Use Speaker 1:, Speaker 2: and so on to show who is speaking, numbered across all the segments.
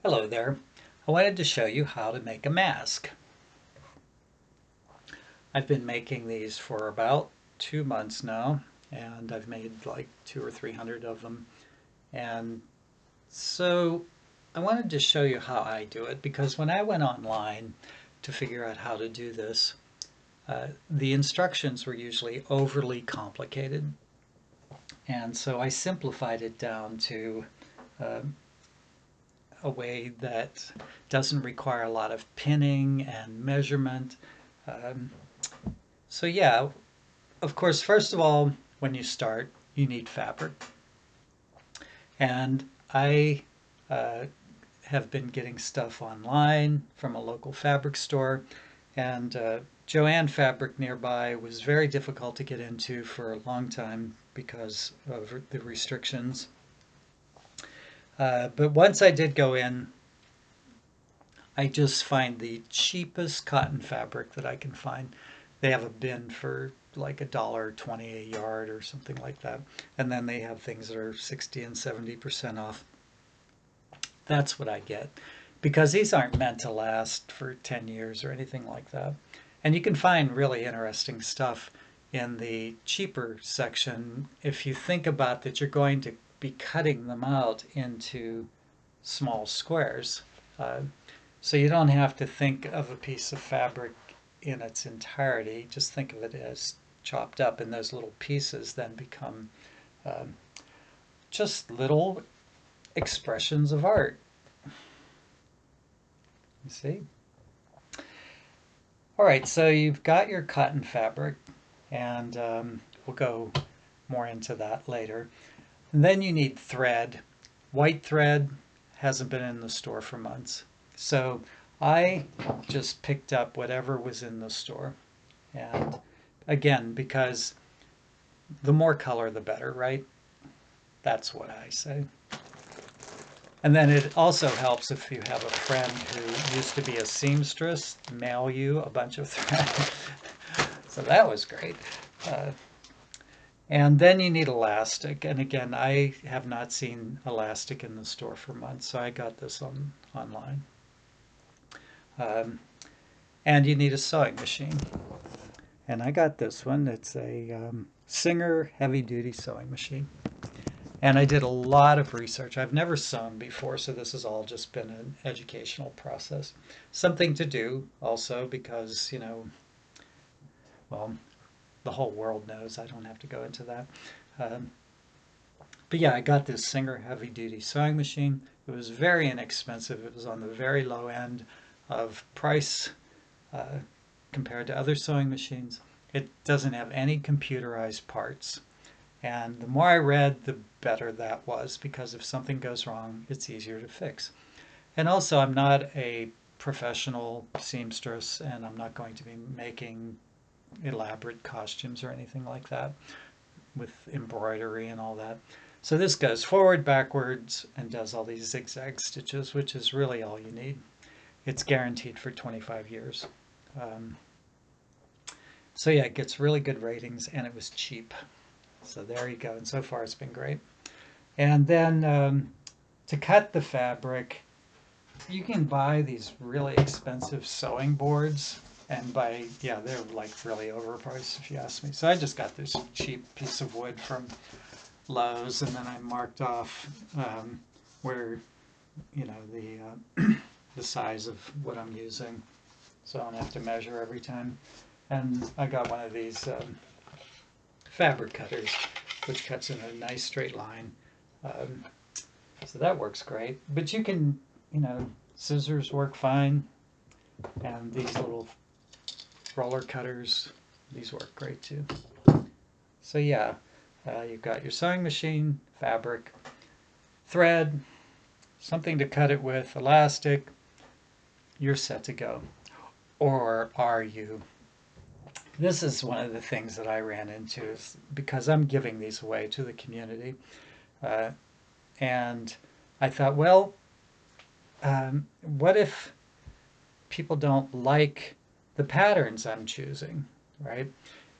Speaker 1: Hello there. I wanted to show you how to make a mask. I've been making these for about 2 months now, and I've made like 200 or 300 of them. And so I wanted to show you how I do it because when I went online to figure out how to do this, the instructions were usually overly complicated. And so I simplified it down to uh, a way that doesn't require a lot of pinning and measurement. Um, so yeah, of course, first of all, when you start, you need fabric. And I uh, have been getting stuff online from a local fabric store, and Joann Fabric nearby was very difficult to get into for a long time because of the restrictions. But once I did go in, I just find the cheapest cotton fabric that I can find. They have a bin for like $1.20 a yard or something like that. And then they have things that are 60 and 70% off. That's what I get because these aren't meant to last for 10 years or anything like that. And you can find really interesting stuff in the cheaper section if you think about that you're going to be cutting them out into small squares. Uh, so you don't have to think of a piece of fabric in its entirety. Just think of it as chopped up, and those little pieces then become um, just little expressions of art. You see? All right, so you've got your cotton fabric, and we'll go more into that later. And then you need thread. White thread hasn't been in the store for months. So I just picked up whatever was in the store. And again, because the more color, the better, right? That's what I say. And then it also helps if you have a friend who used to be a seamstress, mail you a bunch of thread. So that was great. Uh, and then you need elastic. And again, I have not seen elastic in the store for months, so I got this online. Um, and you need a sewing machine. And I got this one. It's a Singer heavy duty sewing machine. And I did a lot of research. I've never sewn before, so this has all just been an educational process. Something to do also because, well, the whole world knows. I don't have to go into that. Um, but yeah, I got this Singer heavy duty sewing machine. It was very inexpensive. It was on the very low end of price uh, compared to other sewing machines. It doesn't have any computerized parts. And the more I read, the better that was because if something goes wrong, it's easier to fix. And also, I'm not a professional seamstress and I'm not going to be making elaborate costumes or anything like that with embroidery and all that. So this goes forward, backwards, and does all these zigzag stitches, which is really all you need. It's guaranteed for 25 years. Um, so yeah, it gets really good ratings and it was cheap. So there you go. And so far it's been great. And then to cut the fabric, you can buy these really expensive sewing boards. And yeah, they're like really overpriced if you ask me. So I just got this cheap piece of wood from Lowe's, and then I marked off where, the size of what I'm using, so I don't have to measure every time. And I got one of these fabric cutters, which cuts in a nice straight line. Um, so that works great. But you can, scissors work fine, and these little roller cutters, these work great too. So yeah, you've got your sewing machine, fabric, thread, something to cut it with, elastic, you're set to go. Or are you? This is one of the things that I ran into is because I'm giving these away to the community. Uh, and I thought, well, what if people don't like the patterns I'm choosing, right?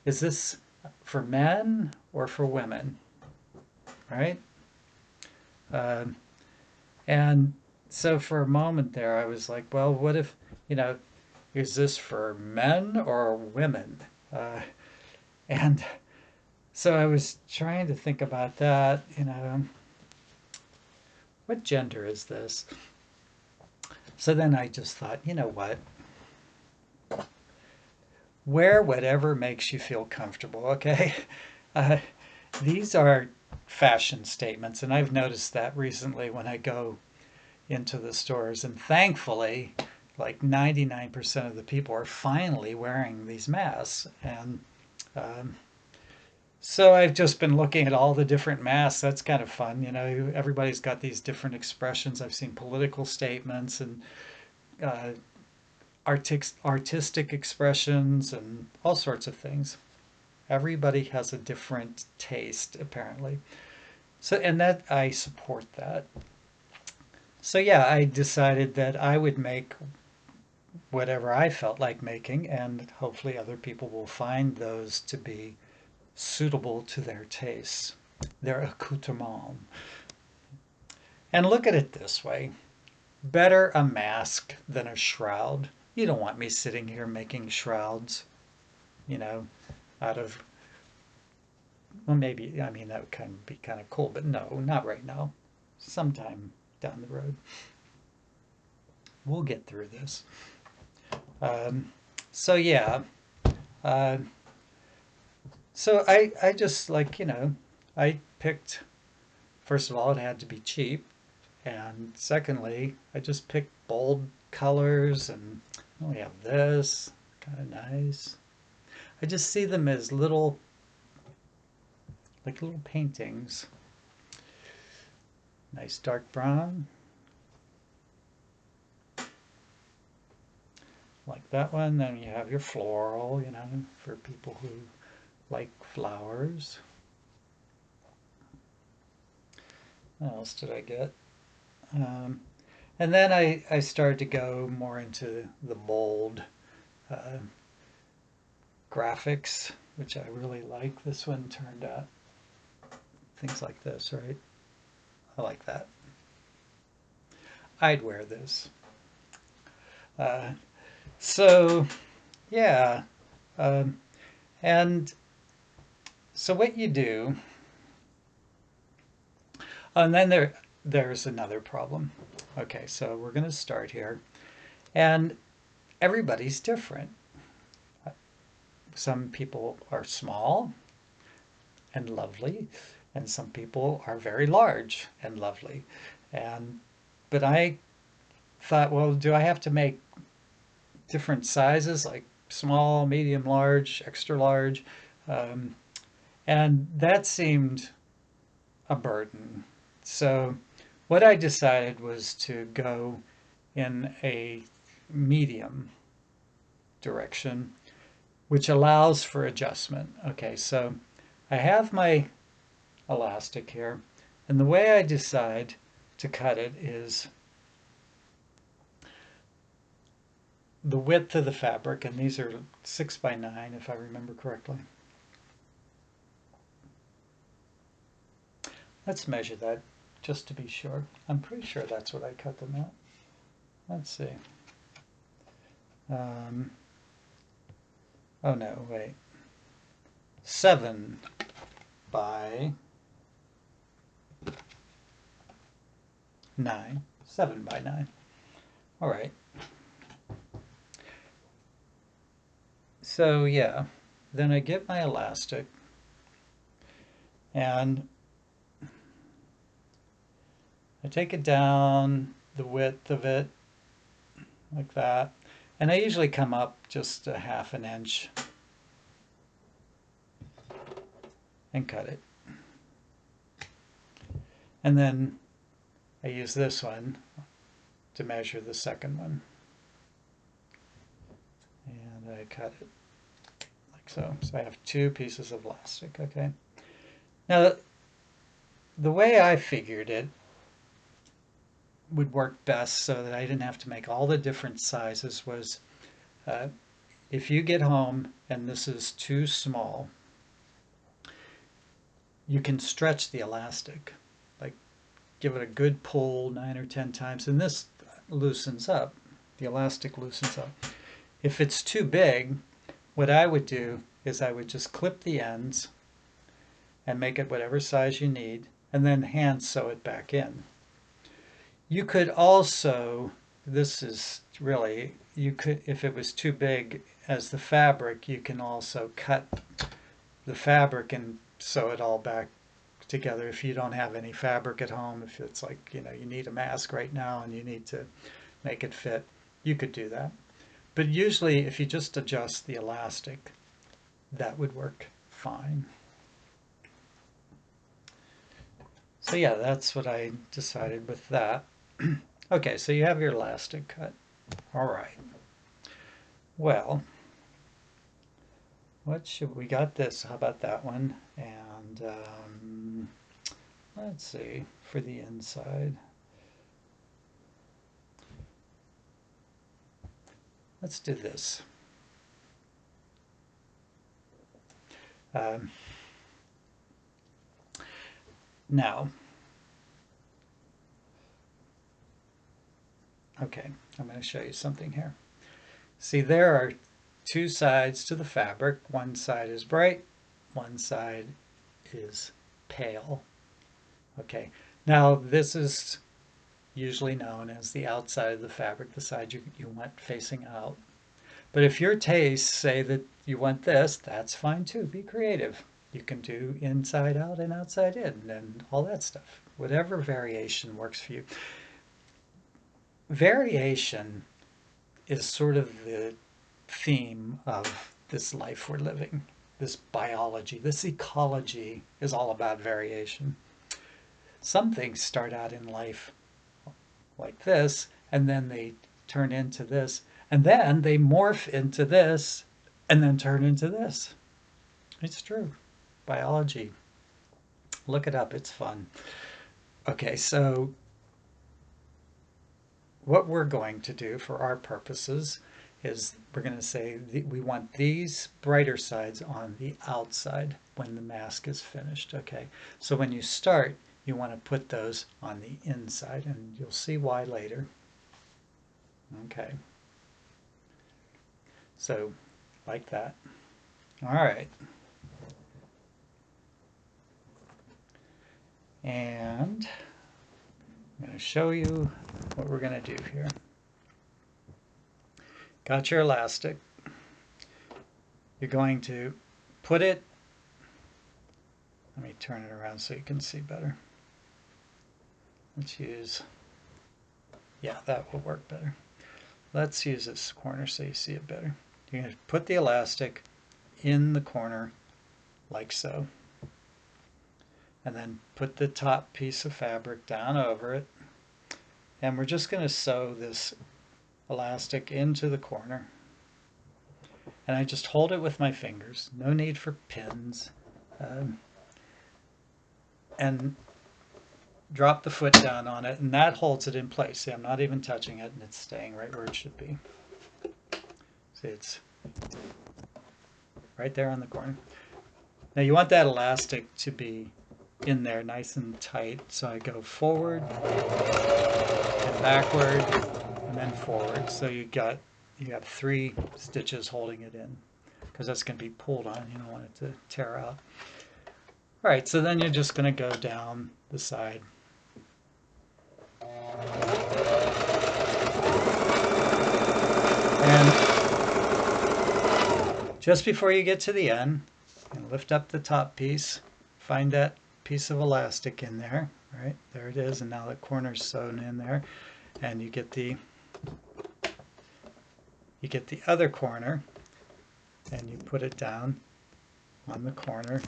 Speaker 1: Is this for men or for women, right? Um, and so for a moment there, I was like, well, what if, you know, is this for men or women? Uh, and so I was trying to think about that, what gender is this? So then I just thought, you know what? Wear whatever makes you feel comfortable, okay? Uh, these are fashion statements, and I've noticed that recently when I go into the stores. And thankfully, like 99% of the people are finally wearing these masks. And um, so I've just been looking at all the different masks. That's kind of fun. Everybody's got these different expressions. I've seen political statements and uh, artistic expressions and all sorts of things. Everybody has a different taste, apparently. So, and that I support that. So, yeah, I decided that I would make whatever I felt like making, and hopefully other people will find those to be suitable to their tastes, their accoutrement. And look at it this way: better a mask than a shroud. You don't want me sitting here making shrouds, you know, out of, well, maybe, I mean, that would kind of be kind of cool, but no, not right now. Sometime down the road. We'll get through this. Um, so, yeah. Uh, so I just like, I picked, first of all, it had to be cheap. And secondly, I just picked bold colors and we have this, kind of nice. I just see them as like little paintings. Nice dark brown, like that one. Then you have your floral, for people who like flowers. What else did I get? Um, and then I started to go more into the bold uh, graphics, which I really like. This one turned out things like this, right? I like that. I'd wear this. Uh, so, yeah. Um, and so what you do, and then there's another problem. Okay, so we're going to start here. And everybody's different. Some people are small and lovely, and some people are very large and lovely. And but I thought, well, do I have to make different sizes, like small, medium, large, extra large? Um, and that seemed a burden. So what I decided was to go in a medium direction, which allows for adjustment. Okay, so I have my elastic here, and the way I decide to cut it is the width of the fabric, and these are 6 by 9 if I remember correctly. Let's measure that just to be sure. I'm pretty sure that's what I cut them at. Let's see. Um, oh no, wait. 7 by 9. 7 by 9. All right. So yeah, then I get my elastic and I take it down the width of it like that. And I usually come up just a half an inch and cut it. And then I use this one to measure the second one. And I cut it like so. So I have 2 pieces of elastic, okay? Now, the way I figured it would work best so that I didn't have to make all the different sizes was uh, if you get home and this is too small, you can stretch the elastic. Like give it a good pull 9 or 10 times, and this loosens up. The elastic loosens up. If it's too big, what I would do is I would just clip the ends and make it whatever size you need, and then hand sew it back in. You could also, this is really, you could, if it was too big as the fabric, you can also cut the fabric and sew it all back together if you don't have any fabric at home. If it's like, you need a mask right now and you need to make it fit, you could do that. But usually if you just adjust the elastic, that would work fine. So yeah, that's what I decided with that. Okay, so you have your elastic cut. All right. Well, what should we got this? How about that one? And let's see, for the inside. Let's do this. Now, okay, I'm going to show you something here. See, there are two sides to the fabric. One side is bright, one side is pale. Okay, now this is usually known as the outside of the fabric, the side you want facing out. But if your tastes say that you want this, that's fine too. Be creative. You can do inside out and outside in and all that stuff. Whatever variation works for you. Variation is sort of the theme of this life we're living. This biology, this ecology is all about variation. Some things start out in life like this, and then they turn into this, and then they morph into this, and then turn into this. It's true. Biology. Look it up. It's fun. Okay, so what we're going to do for our purposes is we're going to say we want these brighter sides on the outside when the mask is finished. Okay, so when you start, you want to put those on the inside, and you'll see why later. Okay, so like that. All right. And I'm going to show you what we're going to do here. Got your elastic. You're going to put it, let me turn it around so you can see better. Let's use, yeah, that will work better. Let's use this corner so you see it better. You're going to put the elastic in the corner like so. And then put the top piece of fabric down over it. And we're just going to sew this elastic into the corner. And I just hold it with my fingers. No need for pins. And drop the foot down on it, and that holds it in place. See, I'm not even touching it, and it's staying right where it should be. See, it's right there on the corner. Now you want that elastic to be in there nice and tight, so I go forward and backward and then forward. So you have 3 stitches holding it in, because that's going to be pulled on. You don't want it to tear out. All right, so then you're just going to go down the side. And just before you get to the end, and lift up the top piece, find that piece of elastic in there, right? There it is, and now the corner's sewn in there, and you get the other corner, and you put it down on the corner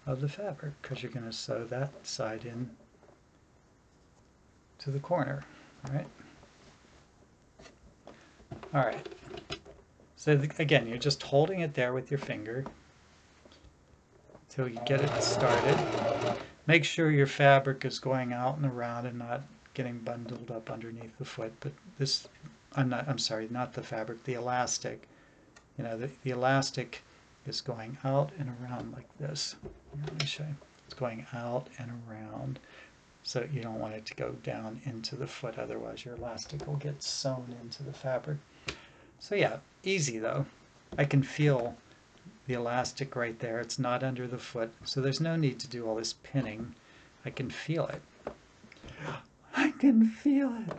Speaker 1: of the fabric, because you're going to sew that side in to the corner, right? All right. So again, you're just holding it there with your finger until you get it started. Make sure your fabric is going out and around and not getting bundled up underneath the foot. But this, I'm sorry, not the fabric, the elastic. You know, the elastic is going out and around like this. Let me show you. It's going out and around. So you don't want it to go down into the foot, otherwise your elastic will get sewn into the fabric. So yeah, easy though. I can feel the elastic right there. It's not under the foot, so there's no need to do all this pinning. I can feel it. I can feel it.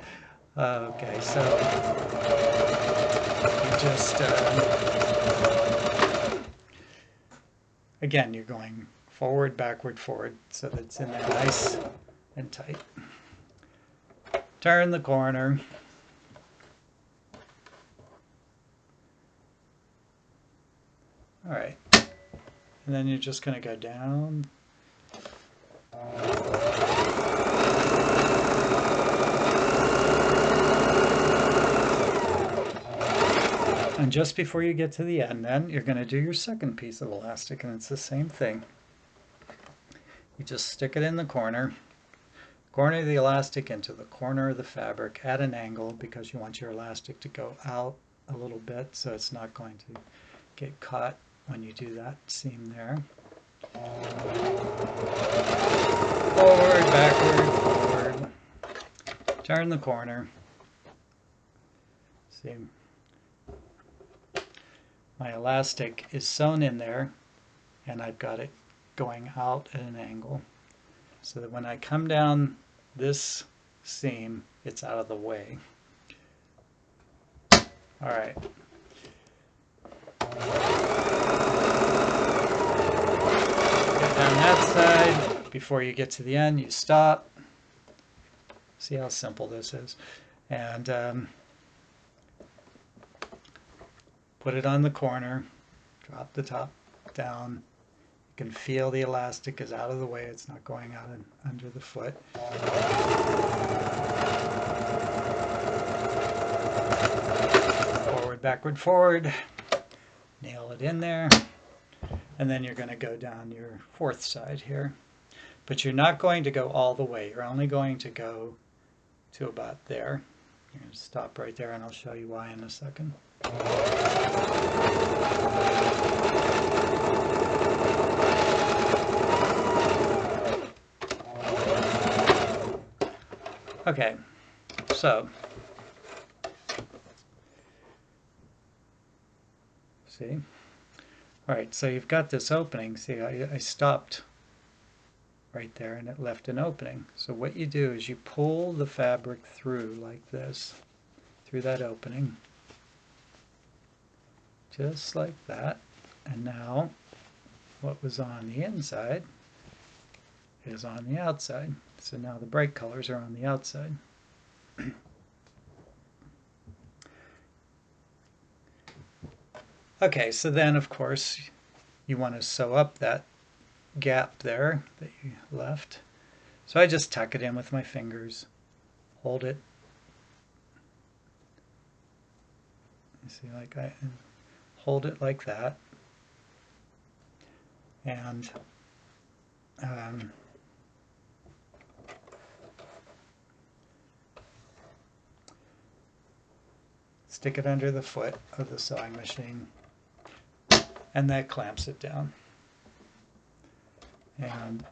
Speaker 1: Okay, so you just, again, you're going forward, backward, forward, so that it's in there nice and tight. Turn the corner. All right, and then you're just going to go down. And just before you get to the end, then you're going to do your second piece of elastic, and it's the same thing. You just stick it in the corner of the elastic into the corner of the fabric at an angle, because you want your elastic to go out a little bit so it's not going to get caught when you do that seam there. Forward, backward, forward. Turn the corner. See, my elastic is sewn in there, and I've got it going out at an angle, so that when I come down this seam, it's out of the way. All right. Get down that side. Before you get to the end, you stop. See how simple this is. And put it on the corner. Drop the top down. You can feel the elastic is out of the way. It's not going out under the foot. Forward, backward, forward. Nail it in there. And then you're going to go down your fourth side here. But you're not going to go all the way. You're only going to go to about there. You're going to stop right there, and I'll show you why in a second. Okay, so see? All right, so you've got this opening. See, I stopped right there and it left an opening. So what you do is you pull the fabric through like this, through that opening, just like that. And now what was on the inside is on the outside. So now the bright colors are on the outside. Okay, so then of course you want to sew up that gap there that you left. So I just tuck it in with my fingers, hold it. You see, like I hold it like that, and stick it under the foot of the sewing machine, and that clamps it down. And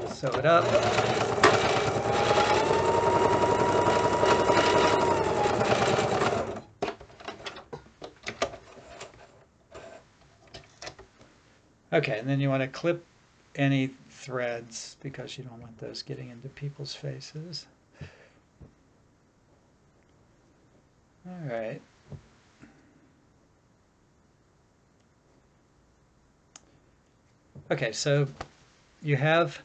Speaker 1: sew it up. Okay, and then you want to clip any threads because you don't want those getting into people's faces. All right. Okay, so you have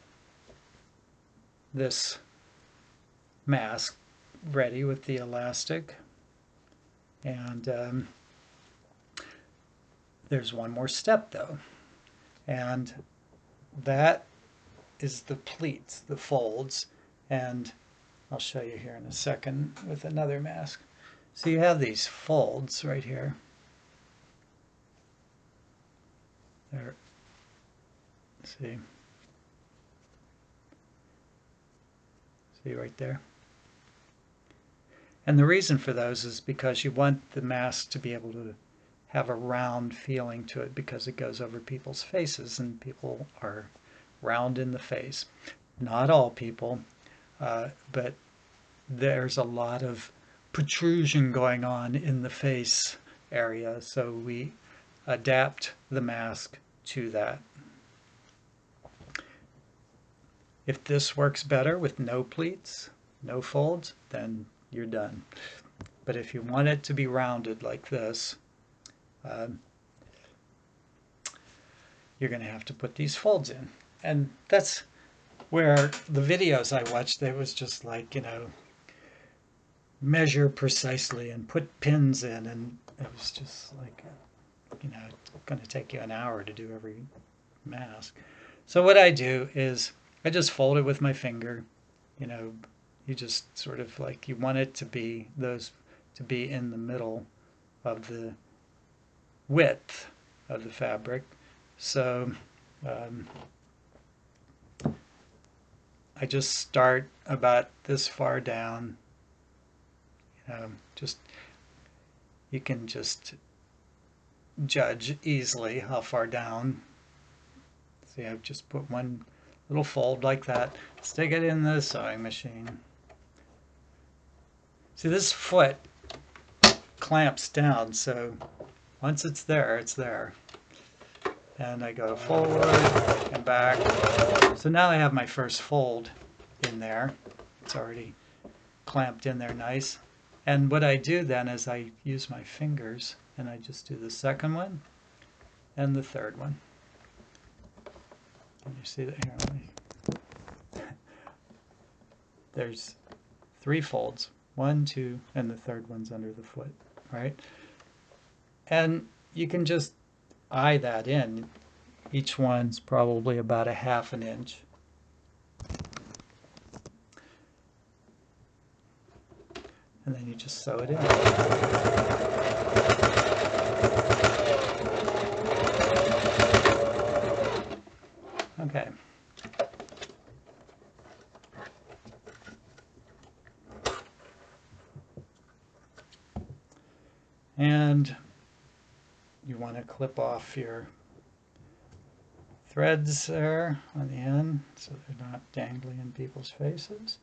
Speaker 1: this mask ready with the elastic, and there's one more step though, and that is the pleats, the folds, and I'll show you here in a second with another mask. So you have these folds right here. There. See right there? And the reason for those is because you want the mask to be able to have a round feeling to it, because it goes over people's faces, and people are round in the face. Not all people, but there's a lot of protrusion going on in the face area, so we adapt the mask to that. If this works better with no pleats, no folds, then you're done. But if you want it to be rounded like this, you're going to have to put these folds in. And that's where the videos I watched, they was just like, measure precisely and put pins in, and it was just like, it's going to take you an hour to do every mask. So what I do is I just fold it with my finger. You just sort of like, you want it to be in the middle of the width of the fabric. So I just start about this far down. You can just judge easily how far down. See, I've just put one little fold like that. Stick it in the sewing machine. See, this foot clamps down, so once it's there, it's there. And I go forward and back. So now I have my first fold in there. It's already clamped in there nice. And what I do then is I use my fingers and I just do the second one and the third one. Can you see that here? There's 3 folds. 1, 2, and the third one's under the foot, right? And you can just eye that in. Each one's probably about 1/2 inch. And then you just sew it in. Okay. And you want to clip off your threads there on the end so they're not dangling in people's faces.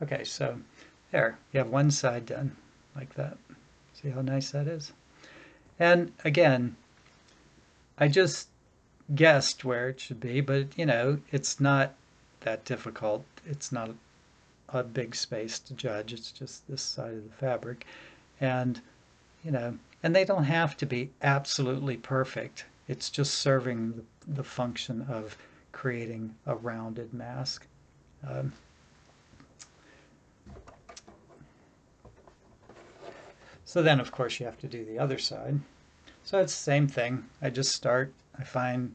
Speaker 1: Okay, so there, you have one side done like that. See how nice that is? And again, I just guessed where it should be, but it's not that difficult. It's not a big space to judge. It's just this side of the fabric. And, and they don't have to be absolutely perfect. It's just serving the function of creating a rounded mask. So then, of course, you have to do the other side. So it's the same thing. I just start, I find,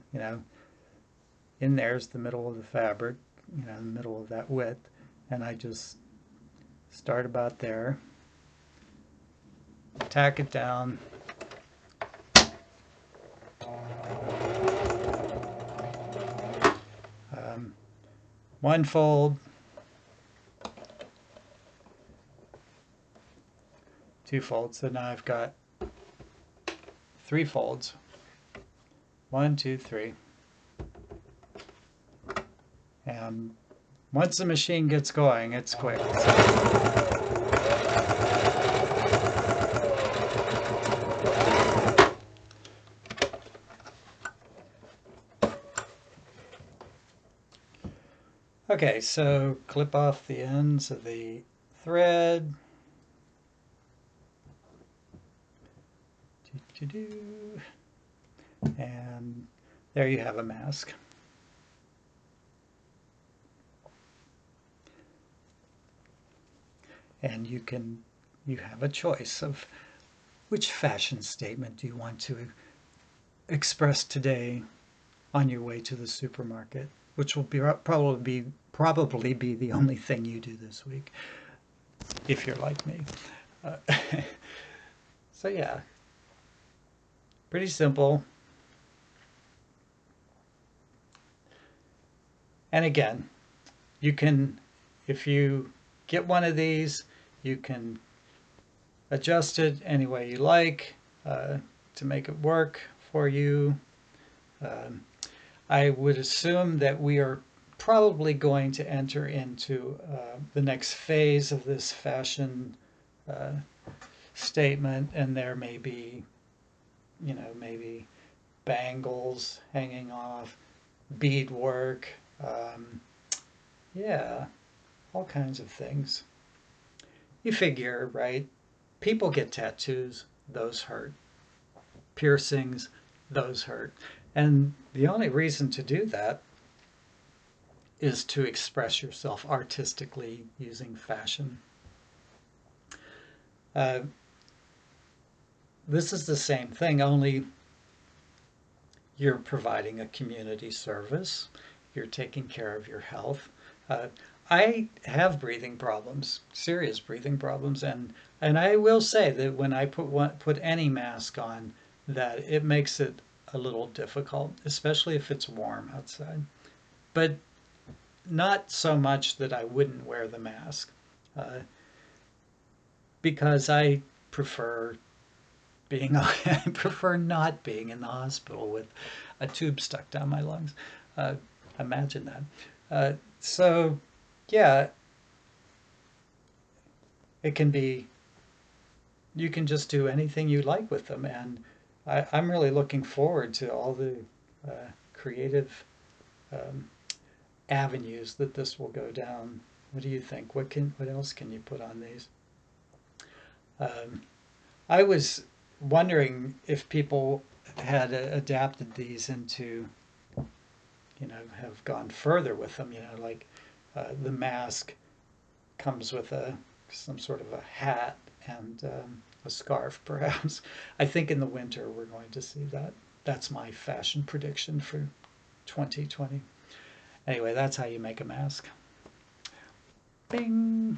Speaker 1: in there's the middle of the fabric, the middle of that width, and I just start about there, tack it down, one fold, 2 folds. So now I've got 3 folds. 1, 2, 3. And once the machine gets going, it's quick. Okay, so clip off the ends of the thread. And there you have a mask. And you have a choice of which fashion statement do you want to express today on your way to the supermarket, which will be probably be the only thing you do this week, if you're like me. So yeah, pretty simple. And again, you can, if you get one of these, you can adjust it any way you like to make it work for you. Um, I would assume that we are probably going to enter into the next phase of this fashion uh, statement, and there may be, maybe bangles hanging off, beadwork, um, yeah, all kinds of things. You figure, right? People get tattoos, those hurt. Piercings, those hurt. And the only reason to do that is to express yourself artistically using fashion. Uh, this is the same thing, only you're providing a community service, you're taking care of your health. Uh, I have breathing problems, serious breathing problems, and I will say that when I put any mask on, that it makes it a little difficult, especially if it's warm outside. But not so much that I wouldn't wear the mask, uh, because I prefer I prefer not being in the hospital with a tube stuck down my lungs. Uh, Imagine that. So, yeah, it can be. You can just do anything you like with them, and I'm really looking forward to all the creative um, avenues that this will go down. What do you think? What else can you put on these? Um, I was wondering if people had adapted these into, have gone further with them. Like the mask comes with some sort of a hat and a scarf, perhaps. I think in the winter we're going to see that. That's my fashion prediction for 2020. Anyway, that's how you make a mask. Bing!